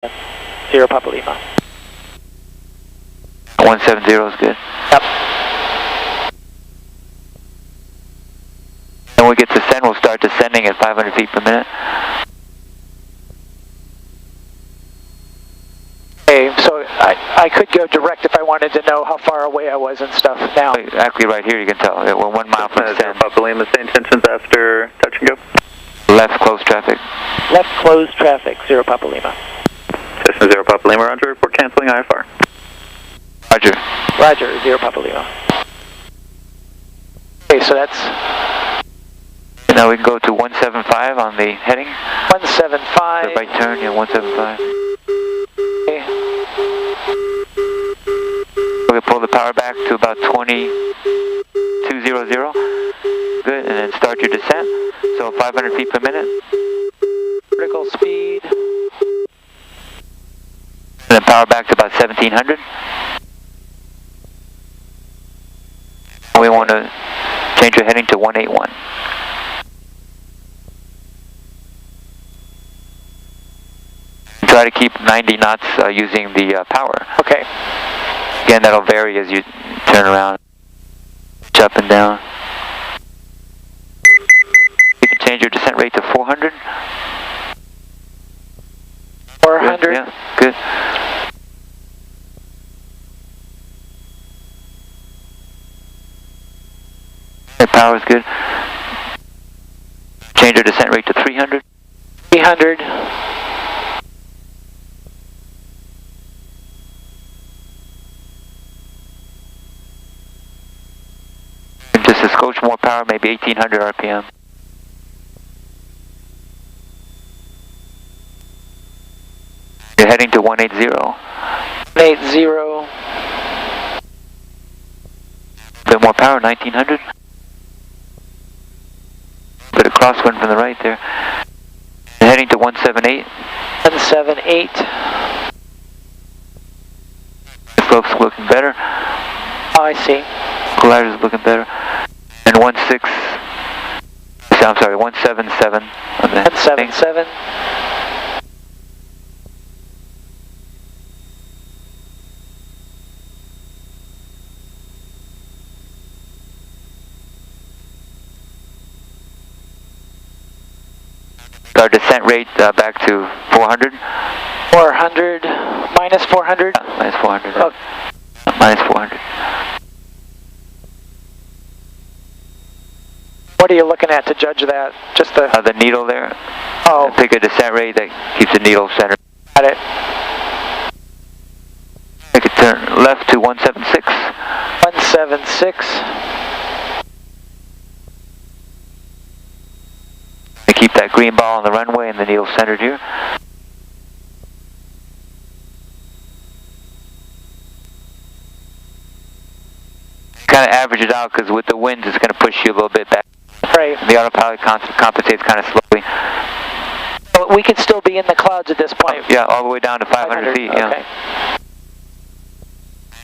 0 Papa Lima. 170 is good. Yep. And when we get to send, we'll start descending at 500 feet per minute. Okay, so I could go direct if I wanted to know how far away I was and stuff now. Exactly right here, you can tell. We're 1 mile from send. 0 Papa Lima, same intentions after touch and go. Left close traffic. Left closed traffic, 0 Papa Lima. Cessna 0 Papa Lima, roger, report canceling IFR. Roger. Roger, 0 Papa Lima. Okay, so that's... Now we can go to 175 on the heading. 175. The right turn, yeah, 175. Okay. We'll pull the power back to about 2200. Good, and then start your descent. So 500 feet per minute. Vertical speed. And then power back to about 1700. We want to change your heading to 181. Try to keep 90 knots using the power. Okay. Again, that'll vary as you turn around, up and down. You can change your descent rate to 400. 400. Good, yeah, good. The power is good. Change your descent rate to 300. 300. Just a skosh more power, maybe 1800 RPM. You're heading to 180. 180. A bit more power, 1900. Bit of crosswind from the right there. You're heading to 178. 178. The slope's looking better. Oh, I see. Collider's looking better. And 177 on the 177. Our descent rate back to 400. 400. Minus 400? Minus 400. Oh. Minus 400. What are you looking at to judge that? Just the... The needle there. Oh. Pick a descent rate that keeps the needle centered. Got it. Make a turn left to 176. 176. And keep that green ball on the runway and the needle centered here. Kind of average it out because with the winds it's going to push you a little bit back. Right. The autopilot compensates kind of slowly. But we could still be in the clouds at this point. Yeah, all the way down to 500 feet. Yeah. Okay.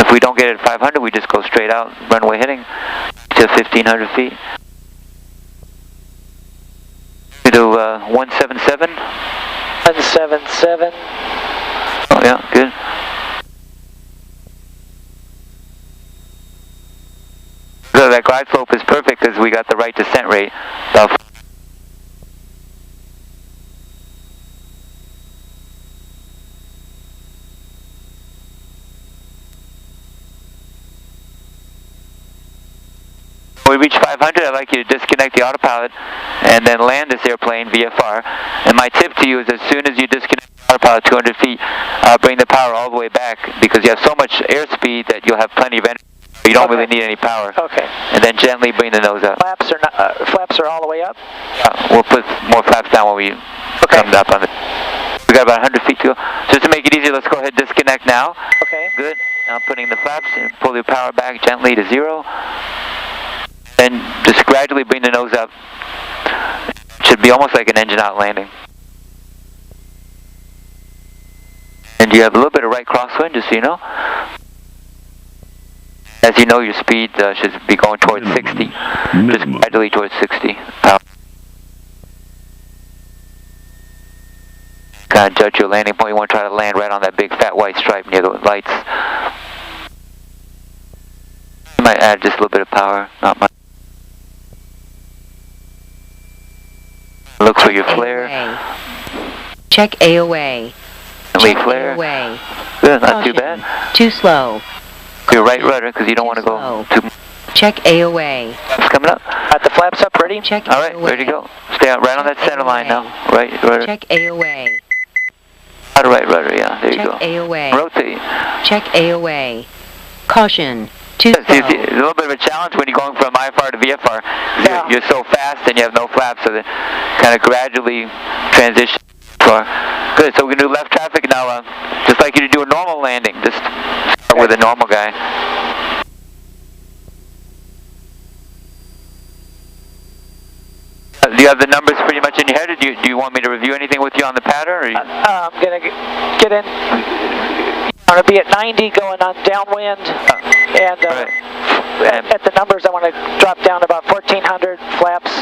If we don't get it at 500, we just go straight out, runway heading to 1500 feet. We do 177. 177. Oh yeah, good. So that glide slope is perfect because we got the right descent rate. When we reach 500, I'd like you to disconnect the autopilot and then land this airplane VFR. And my tip to you is as soon as you disconnect the autopilot 200 feet, bring the power all the way back because you have so much airspeed that you'll have plenty of energy. You don't really need any power. Okay. And then gently bring the nose up. Flaps are not, flaps are all the way up? We'll put more flaps down when we come up on it. We got about 100 feet to go. Just to make it easier, let's go ahead and disconnect now. Okay. Good. Now putting the flaps and pull the power back gently to 0. Then just gradually bring the nose up. Should be almost like an engine out landing. And you have a little bit of right crosswind, just so you know. As you know, your speed should be going towards 60. Just gradually towards 60. Kind kind of judge your landing point. You want to try to land right on that big fat white stripe near the lights. You might add just a little bit of power, not much. Look for your flare. Check AOA. Lead flare. AOA. Good, not too bad. Too slow. Your right rudder, because you don't want to go too. Check AOA. It's coming up. Got the flaps up, ready? Check All right, AOA. ready to go. Stay out right on that center line now. Right rudder. Check AOA. Out of right rudder, yeah. There you Check go. AOA. Rotate. Check AOA. Caution. Too slow. It's a little bit of a challenge when you're going from IFR to VFR. Yeah. You're so fast and you have no flaps, so they kind of gradually transition. Good, so we can do left traffic now, just like you do a normal landing. Just start with a normal guy. Do you have the numbers pretty much in your head, or do you want me to review anything with you on the pattern? Or you... I'm going to get in. I'm going to be at 90 going on downwind, and at the numbers I want to drop down about 1400 flaps,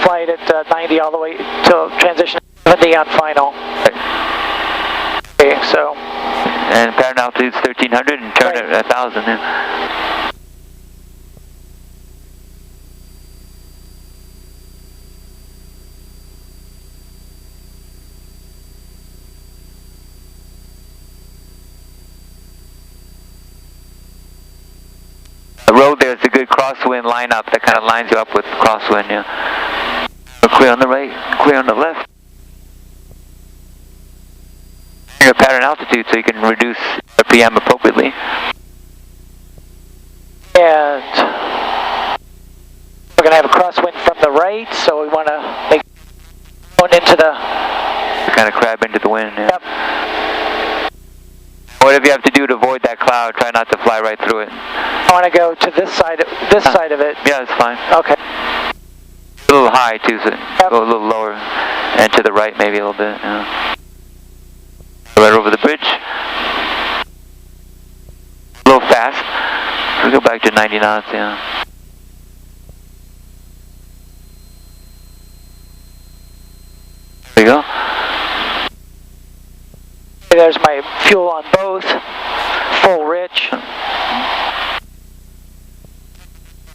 flight at 90 all the way till transition 70 on final. Okay, so. And pattern altitude's 1300 and turn at 1000. Yeah. The road there is a good crosswind lineup that kind of lines you up with crosswind. Yeah. Clear on the right, clear on the left. Your pattern altitude so you can reduce RPM appropriately. And we're going to have a crosswind from the right, so we want to make going into the... Kind of crab into the wind. Yeah. Yep. Whatever you have to do to avoid that cloud, try not to fly right through it. I want to go to this side of it. Yeah, that's fine. Okay. A little high too, so go a little lower, and to the right maybe a little bit. Yeah. Right over the bridge. A little fast. We'll go back to 90 knots, yeah. There you go. There's my fuel on both. Full rich.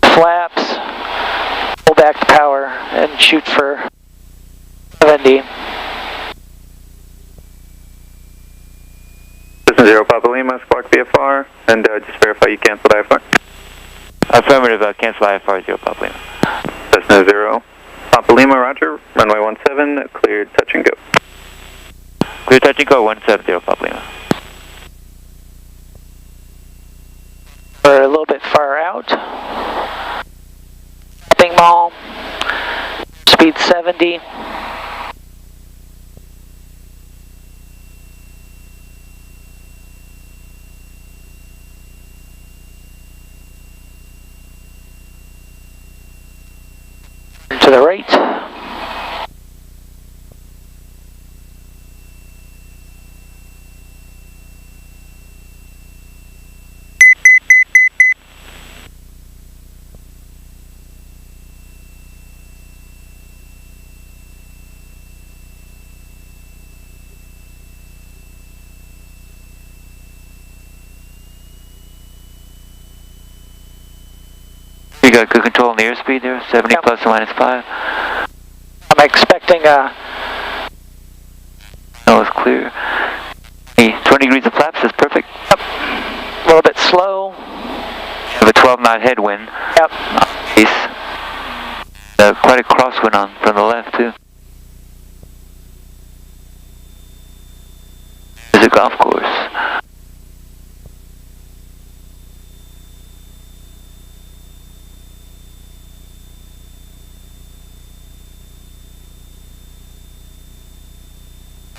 Flaps. Pull back the power and shoot for 70. Cessna 0 Papa Lima, Squawk VFR, and just verify you canceled IFR. Affirmative, cancel IFR 0 Papa Lima. Cessna 0 Papa Lima, roger, runway 17, cleared, touch and go. Clear touch and go, 170 Papa Lima. We're a little bit far out. Bing mall. Speed 70. To the right. You got good control on the airspeed there, 70 yep. plus or minus 5. I'm expecting No, it's clear. Hey, 20 degrees of flaps, that's perfect. Yep. A little bit slow. Have a 12-knot headwind. Yep. Nice. Quite a crosswind on from the left, too. There's a golf course.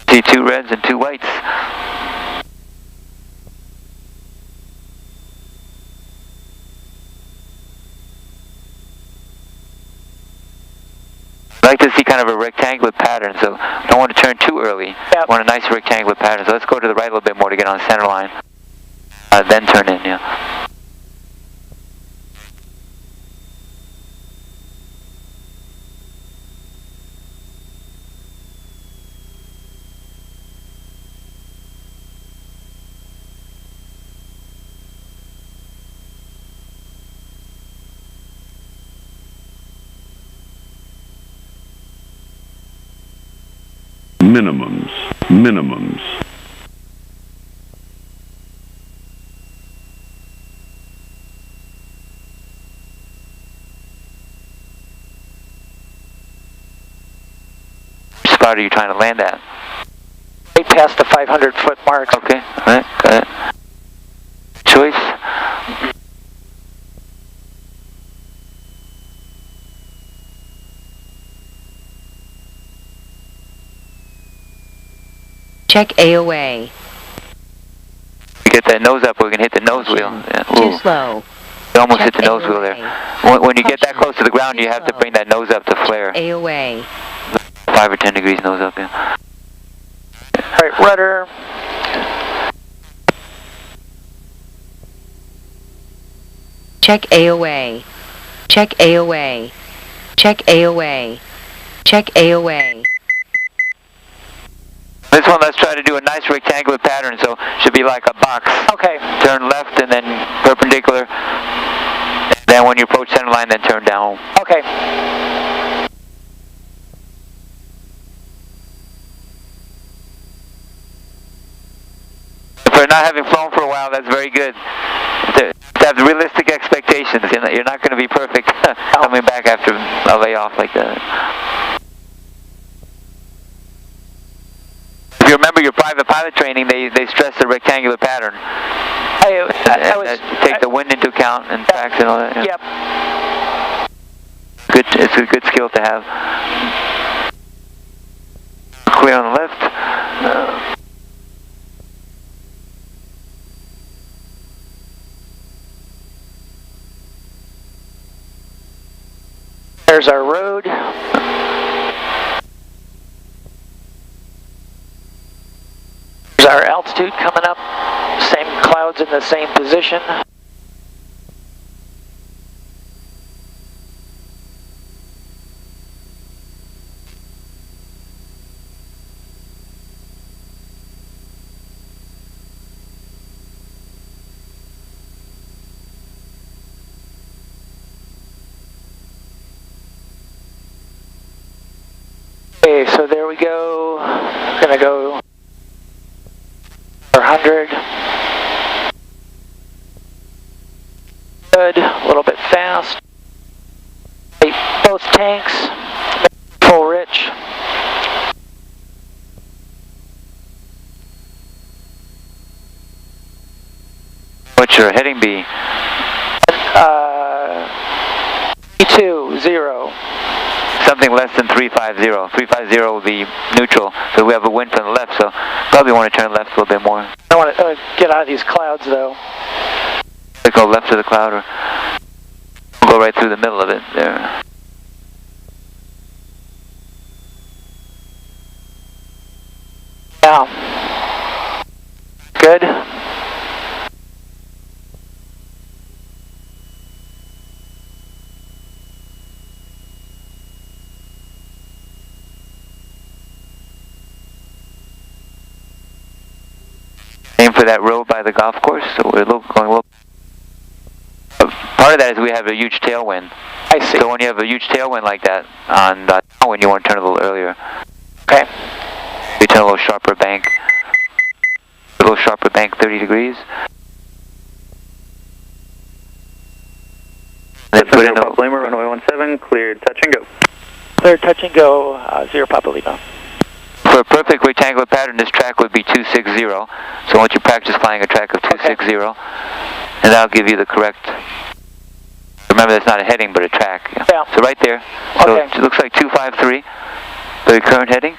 See 2 reds and 2 whites. I like to see kind of a rectangular pattern, so don't want to turn too early. Yep. Want a nice rectangular pattern, so let's go to the right a little bit more to get on the center line. Then turn in, yeah. minimums, minimums. Which spot are you trying to land at? Right past the 500-foot mark. Okay, all right, got it. Choice. Check AOA. We get that nose up, we're going to hit the nose wheel. Yeah. Too slow. You almost Check hit the nose wheel there. When you get that close to the ground, you have to bring that nose up to flare. AOA. 5 or 10 degrees nose up, yeah. All right, rudder. Check AOA. Check AOA. Check AOA. Check AOA. This one, let's try to do a nice rectangular pattern, so should be like a box. Okay. Turn left and then perpendicular. Then when you approach center line, then turn down. Okay. For not having flown for a while, that's very good. To have realistic expectations. You're not going to be perfect coming back after a layoff like that. If you remember your private pilot training, they stress the rectangular pattern. Take the wind into account and tracks and all that. Yeah. Yep. It's a good skill to have. Clear on the left. There's our road. There's our altitude coming up. Same clouds in the same position. Okay, so there we go. We're gonna go 400. Good, a little bit fast. Both tanks, full rich. What's your heading be? 320. Something less than 350. 350 will be neutral, so we have a wind from the left, so probably want to turn left a little bit more. I want to get out of these clouds, though. Go left of the cloud, or go right through the middle of it there. Yeah. Good. Aim for that road by the golf course, so we're going a little. Part of that is we have a huge tailwind. I see. So when you have a huge tailwind like that on downwind, you want to turn a little earlier. Okay. You turn a little sharper bank. A little sharper bank, 30 degrees. Then put in a Lima, runway 17, cleared, touch and go. Clear, touch and go, 0 Papa Lima. For a perfect rectangular pattern, this track would be 260. So once you practice flying a track of 260, and that'll give you the correct. Remember, that's not a heading, but a track. Yeah. So right there. So Okay. it looks like 253, the current heading.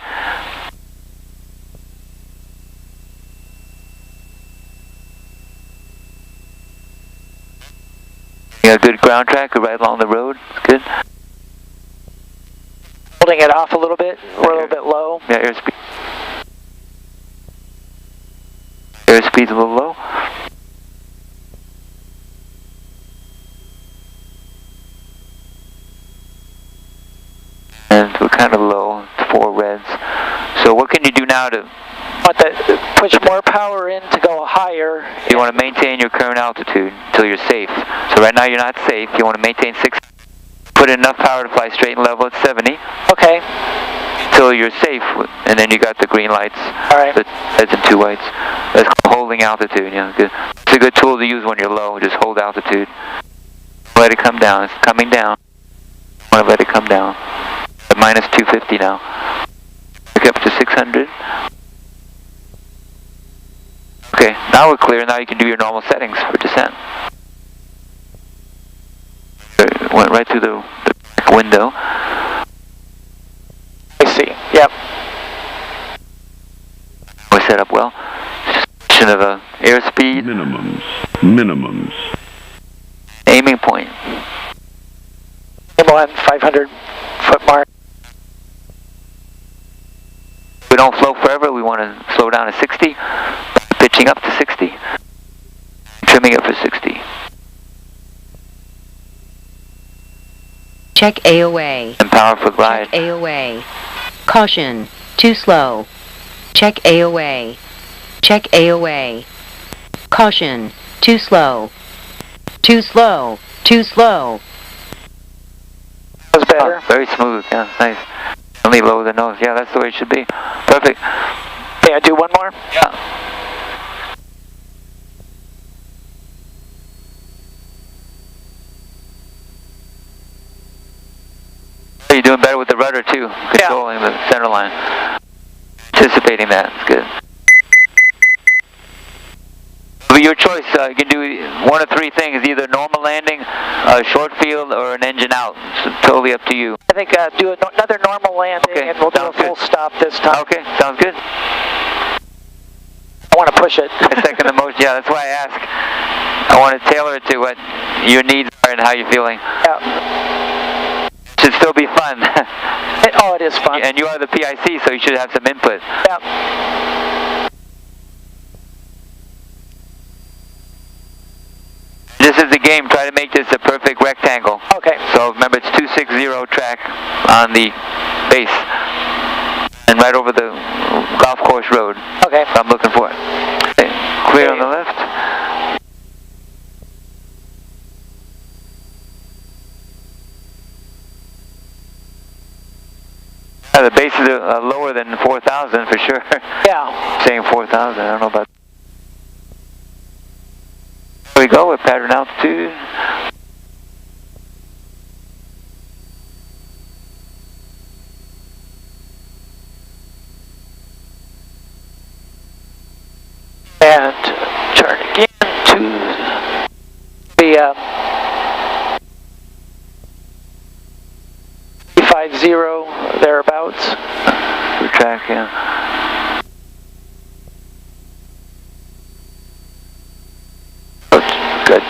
You got a good ground track right along the road. It's good. Holding it off a little bit. We're a little bit low. Yeah, airspeed. Airspeed's a little low. And we're kind of low, 4 reds. So what can you do now to... Push more power in to go higher. You want to maintain your current altitude until you're safe. So right now you're not safe. You want to maintain 6. Put in enough power to fly straight and level at 70. Okay. until you're safe, and then you got the green lights. All right. The reds and 2 whites. That's called holding altitude. You know, good. It's a good tool to use when you're low. Just hold altitude. Let it come down. It's coming down. I want to let it come down. At minus 250 now. Pick up to 600. Okay, now we're clear. Now you can do your normal settings for descent. It went right through the back window. I see. Yep. We're set up well. Just a question of airspeed. Minimums. Aiming point. Aim on 500 foot mark. We don't flow forever. We want to slow down to 60. Pitching up to 60. Trimming it for 60. Check AOA. And power for glide. Check AOA. Caution, too slow. Check AOA. Check AOA. Caution, too slow. Too slow. Too slow. That was better. Oh, very smooth. Yeah, nice. Only lower the nose. Yeah, that's the way it should be. Perfect. May I do one more? Yeah. You're doing better with the rudder too, controlling the center line. Anticipating that, it's good. But your choice, you can do one of 3 things, either normal landing, short field, or an engine out. It's totally up to you. I think do another normal landing, Okay, and we'll do a sounds full good. stop this time. Okay, sounds good. I want to push it. I second the motion. Yeah, that's why I ask. I want to tailor it to what your needs are and how you're feeling. Yeah. Should still be fun. Oh, it is fun. And you are the PIC, so you should have some input. Yeah. This is the game. Try to make this a perfect rectangle. Okay. So remember, it's 260 track on the base. And right over the golf course road. Okay. So I'm looking for it. Okay. Clear on the left. The base is lower than 4,000 for sure. Yeah. Saying 4,000, I don't know about. There we go with pattern altitude. And turn again to the 50 thereabouts. The track, yeah. Good.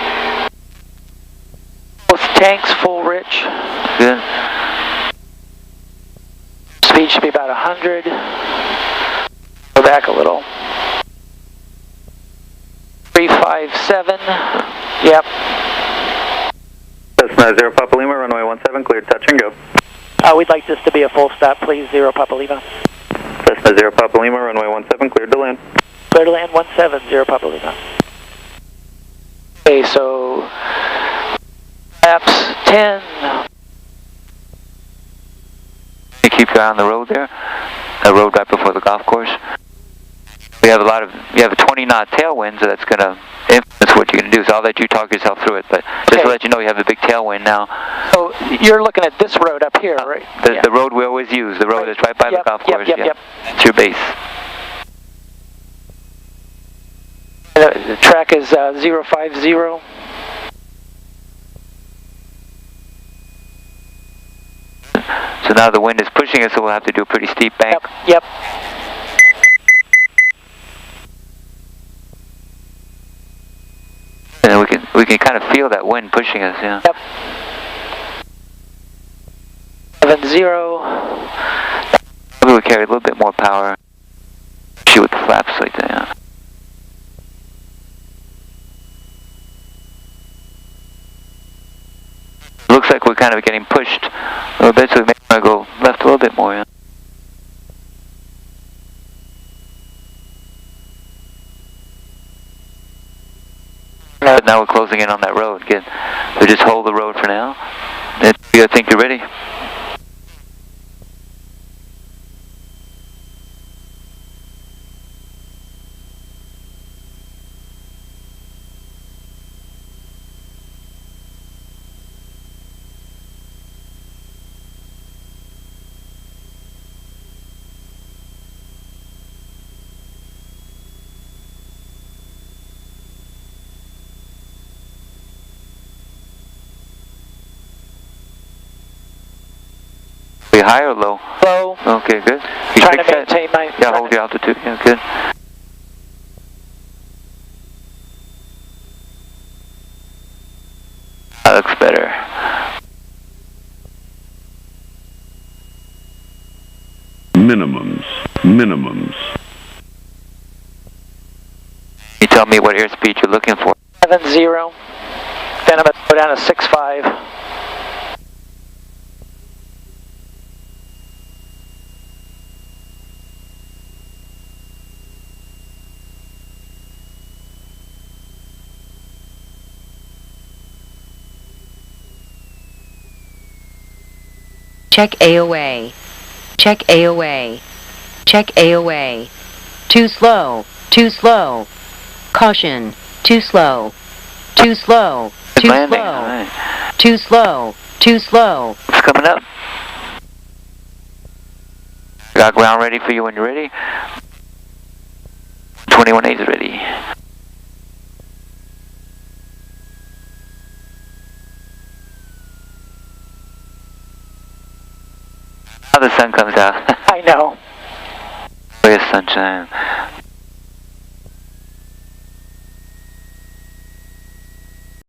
Both tanks full rich. Good. Speed should be about 100. Go back a little. 357. Yep. Cessna 0 Papa Lima, runway 17, cleared touch and go. We'd like this to be a full stop, please. 0 Papa Lima. Cessna 0 Papa Lima, runway 17, cleared to land. Clear to land 17, 0 Papa Lima. Okay, so laps 10. You keep your eye on the road there. The road right before the golf course. We have you have a 20 knot tailwind, so that's going to influence what you're going to do. So I'll let you talk yourself through it, but just to let you know, you have a big tailwind now. So you're looking at this road up here, right? The road we always use, the road that's right by the golf course. Yep. That's your base. The track is 050. So now the wind is pushing us, so we'll have to do a pretty steep bank. Yep. And we can kind of feel that wind pushing us, yeah. Yep. 70. Maybe we carry a little bit more power. Shoot with the flaps like that, yeah. Looks like we're kind of getting pushed a little bit, so we may want to go left a little bit more, yeah. But now we're closing in on that road. Good. So just hold the road for now. I think you're ready. Are you high or low? Low. Okay, good. You Trying to fix that? maintain my... Yeah, hold your altitude. Yeah, good. That looks better. Minimums. Minimums. You tell me what airspeed you're looking for. 70. Then I'm going to go down to 65. Check AOA. Check AOA. Check AOA. Too slow. Too slow. Caution. Too slow. Too slow. Good Too landing. slow. All right. Too slow. Too slow. What's coming up? Got ground ready for you when you're ready. 21A is ready. Now the sun comes out. I know. Glorious sunshine.